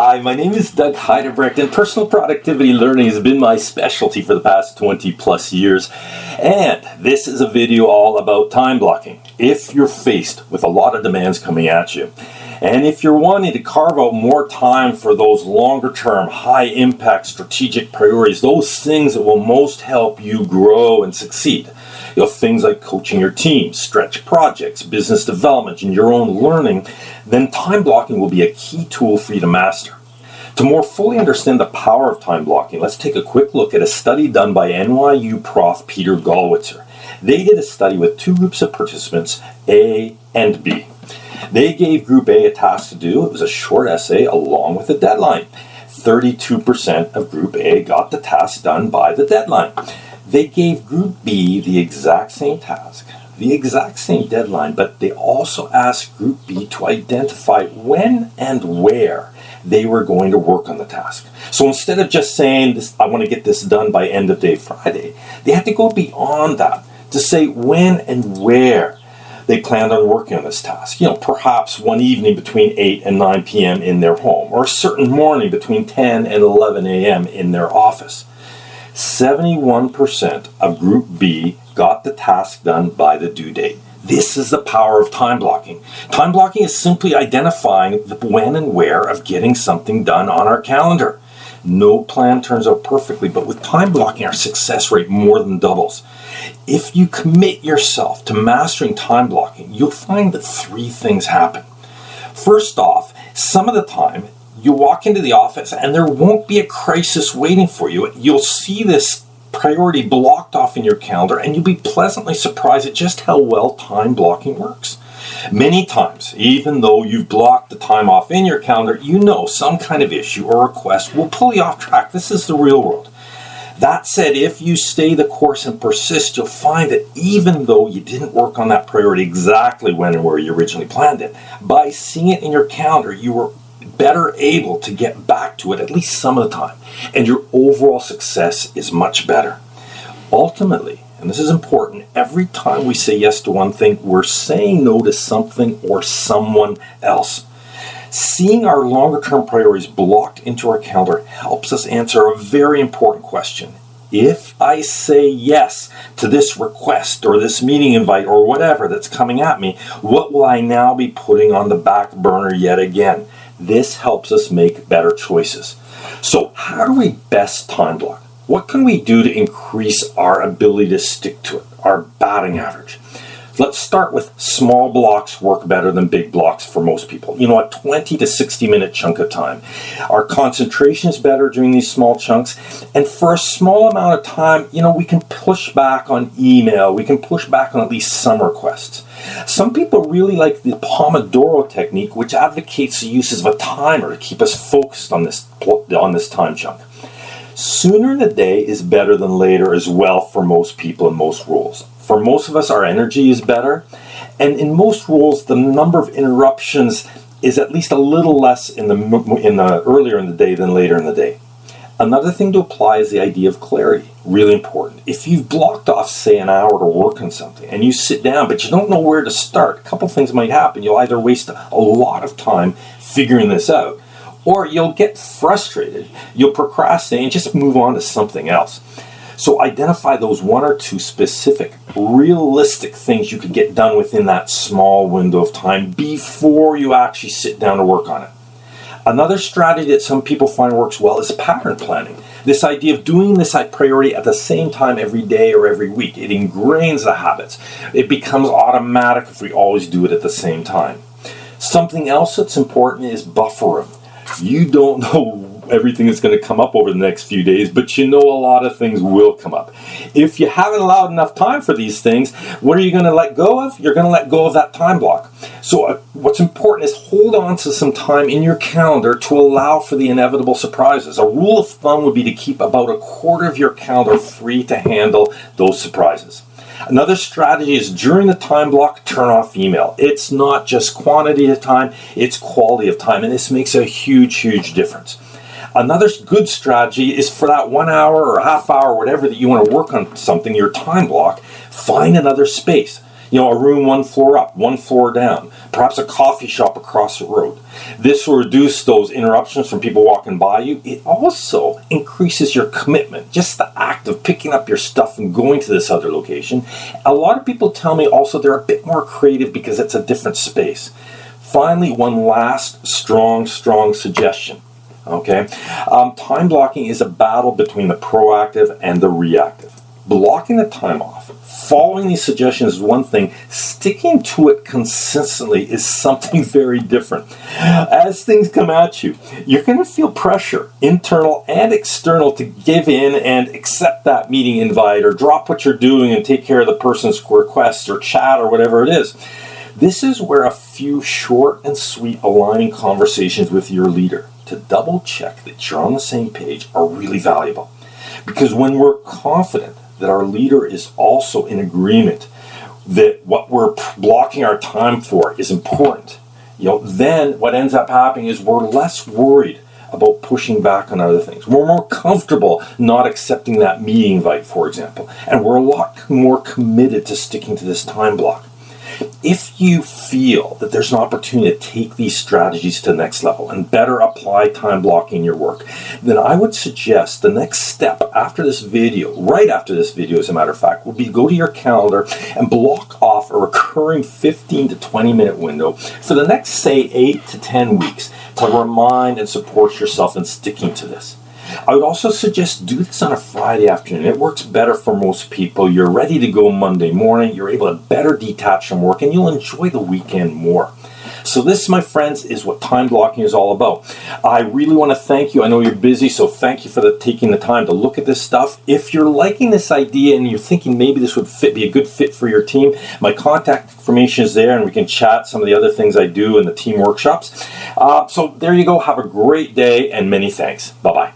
Hi, my name is Doug Heidebrecht, and personal productivity learning has been my specialty for the past 20 plus years. And this is a video all about time blocking. If you're faced with a lot of demands coming at you, and if you're wanting to carve out more time for those longer term, high impact strategic priorities, those things that will most help you grow and succeed. Things like coaching your team, stretch projects, business development, and your own learning, then time blocking will be a key tool for you to master. To more fully understand the power of time blocking, let's take a quick look at a study done by NYU Prof. Peter Gollwitzer. They did a study with two groups of participants, A and B. They gave Group A a task to do. It was a short essay along with a deadline. 32% of Group A got the task done by the deadline. They gave Group B the exact same task, the exact same deadline, but they also asked Group B to identify when and where they were going to work on the task. So instead of just saying, I want to get this done by end of day Friday, they had to go beyond that to say when and where they planned on working on this task. Perhaps one evening between 8 and 9 p.m. in their home, or a certain morning between 10 and 11 a.m. in their office. 71% of Group B got the task done by the due date. This is the power of time blocking. Time blocking is simply identifying the when and where of getting something done on our calendar. No plan turns out perfectly, but with time blocking, our success rate more than doubles. If you commit yourself to mastering time blocking, you'll find that three things happen. First off, some of the time, you walk into the office and there won't be a crisis waiting for you. You'll see this priority blocked off in your calendar and you'll be pleasantly surprised at just how well time blocking works. Many times, even though you've blocked the time off in your calendar, some kind of issue or request will pull you off track. This is the real world. That said, if you stay the course and persist, you'll find that even though you didn't work on that priority exactly when and where you originally planned it, by seeing it in your calendar, you were better able to get back to it at least some of the time, and your overall success is much better. Ultimately, and this is important, every time we say yes to one thing, we're saying no to something or someone else. Seeing our longer term priorities blocked into our calendar helps us answer a very important question. If I say yes to this request or this meeting invite or whatever that's coming at me, what will I now be putting on the back burner yet again? This helps us make better choices. So how do we best time block? What can we do to increase our ability to stick to it, our batting average? Let's start with small blocks work better than big blocks for most people. A 20 to 60 minute chunk of time. Our concentration is better during these small chunks. And for a small amount of time, we can push back on email. We can push back on at least some requests. Some people really like the Pomodoro technique, which advocates the use of a timer to keep us focused on this time chunk. Sooner in the day is better than later as well for most people in most roles. For most of us, our energy is better, and in most roles, the number of interruptions is at least a little less in the earlier in the day than later in the day. Another thing to apply is the idea of clarity. Really important. If you've blocked off, say, an hour to work on something, and you sit down, but you don't know where to start, a couple things might happen. You'll either waste a lot of time figuring this out, or you'll get frustrated, you'll procrastinate, and just move on to something else. So identify those one or two specific, realistic things you could get done within that small window of time before you actually sit down to work on it. Another strategy that some people find works well is pattern planning. This idea of doing this priority at the same time every day or every week. It ingrains the habits. It becomes automatic if we always do it at the same time. Something else that's important is buffering. You don't know everything that's going to come up over the next few days, but a lot of things will come up. If you haven't allowed enough time for these things, what are you going to let go of? You're going to let go of that time block. So what's important is hold on to some time in your calendar to allow for the inevitable surprises. A rule of thumb would be to keep about a quarter of your calendar free to handle those surprises. Another strategy is during the time block, turn off email. It's not just quantity of time, it's quality of time, and this makes a huge, huge difference. Another good strategy is for that 1 hour or half hour, whatever that you want to work on something, your time block, find another space. You know, a room one floor up, one floor down, perhaps a coffee shop across the road. This will reduce those interruptions from people walking by you. It also increases your commitment, just the act of picking up your stuff and going to this other location. A lot of people tell me also they're a bit more creative because it's a different space. Finally, one last strong suggestion. Okay, time blocking is a battle between the proactive and the reactive. Blocking the time off, following these suggestions is one thing, sticking to it consistently is something very different. As things come at you, you're going to feel pressure, internal and external, to give in and accept that meeting invite or drop what you're doing and take care of the person's requests or chat or whatever it is. This is where a few short and sweet aligning conversations with your leader to double check that you're on the same page are really valuable. Because when we're confident that our leader is also in agreement that what we're blocking our time for is important, then what ends up happening is we're less worried about pushing back on other things. We're more comfortable not accepting that meeting invite, for example, and we're a lot more committed to sticking to this time block. If you feel that there's an opportunity to take these strategies to the next level and better apply time blocking in your work, then I would suggest the next step after this video, right after this video as a matter of fact, would be to go to your calendar and block off a recurring 15 to 20 minute window for the next, say, 8 to 10 weeks to remind and support yourself in sticking to this. I would also suggest do this on a Friday afternoon. It works better for most people. You're ready to go Monday morning. You're able to better detach from work and you'll enjoy the weekend more. So this, my friends, is what time blocking is all about. I really want to thank you. I know you're busy, so thank you for taking the time to look at this stuff. If you're liking this idea and you're thinking maybe this would be a good fit for your team, my contact information is there and we can chat some of the other things I do in the team workshops. So there you go. Have a great day and many thanks. Bye-bye.